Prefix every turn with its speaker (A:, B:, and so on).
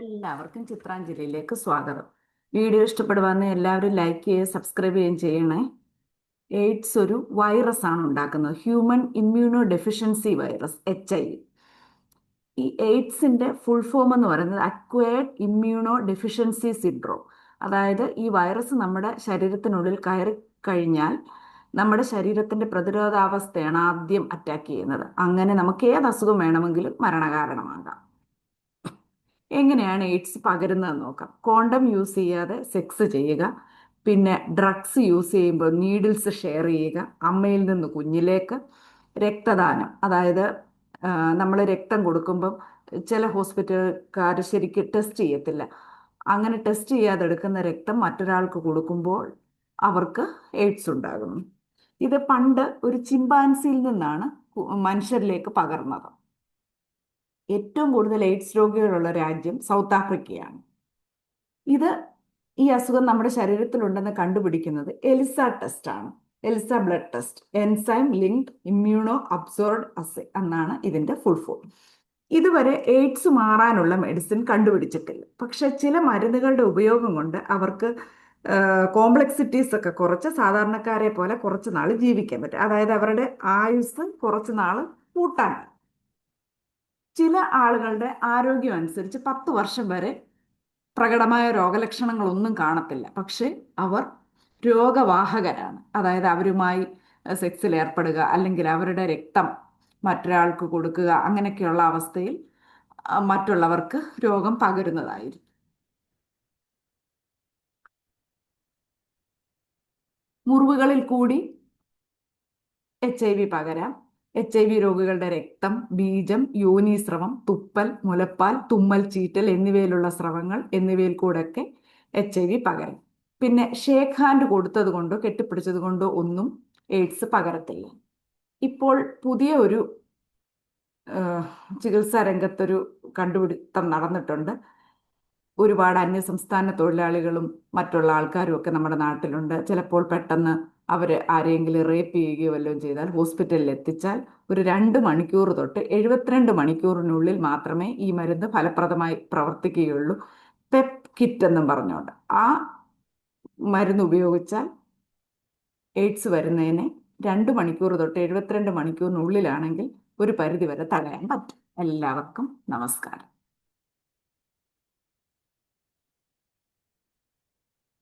A: എല്ലാവർക്കും ചിത്രാഞ്ജലിയിലേക്ക് സ്വാഗതം. വീഡിയോ ഇഷ്ടപ്പെടുവാന്ന് എല്ലാവരും ലൈക്ക് ചെയ്യുകയും സബ്സ്ക്രൈബ് ചെയ്യുകയും ചെയ്യണേ. എയ്ഡ്സ് ഒരു വൈറസ് ആണ് ഉണ്ടാക്കുന്നത്, human immuno deficiency virus, HIV. ഈ എയ്ഡ്സിന്റെ ഫുൾ ഫോം എന്ന് പറയുന്നത് അക്വയർഡ് ഇമ്മ്യൂണോ ഡെഫിഷ്യൻസി സിൻഡ്രോം. അതായത് ഈ വൈറസ് നമ്മുടെ ശരീരത്തിനുള്ളിൽ കയറി കഴിഞ്ഞാൽ നമ്മുടെ ശരീരത്തിന്റെ പ്രതിരോധാവസ്ഥയാണ് ആദ്യം അറ്റാക്ക് ചെയ്യുന്നത്. അങ്ങനെ നമുക്ക് ഏത് അസുഖം വേണമെങ്കിലും മരണകാരണമാകാം. എങ്ങനെയാണ് എയ്ഡ്സ് പകരുന്നതെന്ന് നോക്കാം. കോണ്ടം യൂസ് ചെയ്യാതെ സെക്സ് ചെയ്യുക, പിന്നെ ഡ്രഗ്സ് യൂസ് ചെയ്യുമ്പോൾ നീഡിൽസ് ഷെയർ ചെയ്യുക, അമ്മയിൽ നിന്ന് കുഞ്ഞിലേക്ക്, രക്തദാനം, അതായത് നമ്മൾ രക്തം കൊടുക്കുമ്പം ചില ഹോസ്പിറ്റലുകാർ ശരിക്കും ടെസ്റ്റ് ചെയ്യത്തില്ല. അങ്ങനെ ടെസ്റ്റ് ചെയ്യാതെ എടുക്കുന്ന രക്തം മറ്റൊരാൾക്ക് കൊടുക്കുമ്പോൾ അവർക്ക് എയ്ഡ്സ് ഉണ്ടാകുന്നു. ഇത് പണ്ട് ഒരു ചിമ്പാൻസിയിൽ നിന്നാണ് മനുഷ്യരിലേക്ക് പകർന്നത്. ഏറ്റവും കൂടുതൽ എയ്ഡ്സ് രോഗികളുള്ള രാജ്യം സൗത്ത് ആഫ്രിക്കയാണ്. ഇത് ഈ അസുഖം നമ്മുടെ ശരീരത്തിലുണ്ടെന്ന് കണ്ടുപിടിക്കുന്നത് എലിസ ടെസ്റ്റ് ആണ്. ELISA blood test, enzyme linked immuno absorbed assay എന്നാണ് ഇതിന്റെ ഫുൾ ഫോം. ഇതുവരെ എയ്ഡ്സ് മാറാനുള്ള മെഡിസിൻ കണ്ടുപിടിച്ചിട്ടില്ല. പക്ഷെ ചില മരുന്നുകളുടെ ഉപയോഗം കൊണ്ട് അവർക്ക് കോംപ്ലക്സിറ്റീസ് ഒക്കെ കുറച്ച് സാധാരണക്കാരെ പോലെ കുറച്ച് നാൾ ജീവിക്കാൻ പറ്റും. അതായത് അവരുടെ ആയുസ് കുറച്ച് നാൾ കൂട്ടാൻ. ചില ആളുകളുടെ ആരോഗ്യം അനുസരിച്ച് 10 വർഷം വരെ പ്രകടമായ രോഗലക്ഷണങ്ങളൊന്നും കാണത്തില്ല. പക്ഷെ അവർ രോഗവാഹകരാണ്. അതായത് അവരുമായി സെക്സിൽ ഏർപ്പെടുക അല്ലെങ്കിൽ അവരുടെ രക്തം മറ്റൊരാൾക്ക് കൊടുക്കുക, അങ്ങനെയൊക്കെയുള്ള അവസ്ഥയിൽ മറ്റുള്ളവർക്ക് രോഗം പകരുന്നതായിരിക്കും. മുറിവുകളിൽ കൂടി HIV പകരാം. HIV രോഗികളുടെ രക്തം, ബീജം, യോനീസ്രവം, തുപ്പൽ, മുലപ്പാൽ, തുമ്മൽ, ചീറ്റൽ എന്നിവയിൽ കൂടെയൊക്കെ HIV പകരാം. പിന്നെ ഷേക്ക് ഹാൻഡ് കൊടുത്തത് കൊണ്ടോ കെട്ടിപ്പിടിച്ചത് കൊണ്ടോ ഒന്നും എയ്ഡ്സ് പകരത്തില്ല. ഇപ്പോൾ പുതിയ ഒരു ചികിത്സാ രംഗത്തൊരു കണ്ടുപിടുത്തം നടന്നിട്ടുണ്ട്. ഒരുപാട് അന്യസംസ്ഥാന തൊഴിലാളികളും മറ്റുള്ള ആൾക്കാരും ഒക്കെ നമ്മുടെ നാട്ടിലുണ്ട്. ചിലപ്പോൾ പെട്ടെന്ന് അവർ ആരെങ്കിലും റേപ്പ് ചെയ്യുകയോ വല്ലതും ചെയ്താൽ ഹോസ്പിറ്റലിൽ എത്തിച്ചാൽ ഒരു 2 മണിക്കൂർ തൊട്ട് 72 മണിക്കൂറിനുള്ളിൽ മാത്രമേ ഈ മരുന്ന് ഫലപ്രദമായി പ്രവർത്തിക്കുകയുള്ളൂ. പെപ് കിറ്റ് എന്നും പറഞ്ഞുകൊണ്ട് ആ മരുന്ന് ഉപയോഗിച്ചാൽ എയ്ഡ്സ് വരുന്നതിനെ 2 മണിക്കൂർ തൊട്ട് 72 മണിക്കൂറിനുള്ളിലാണെങ്കിൽ ഒരു പരിധിവരെ തടയാൻ പറ്റും. എല്ലാവർക്കും നമസ്കാരം.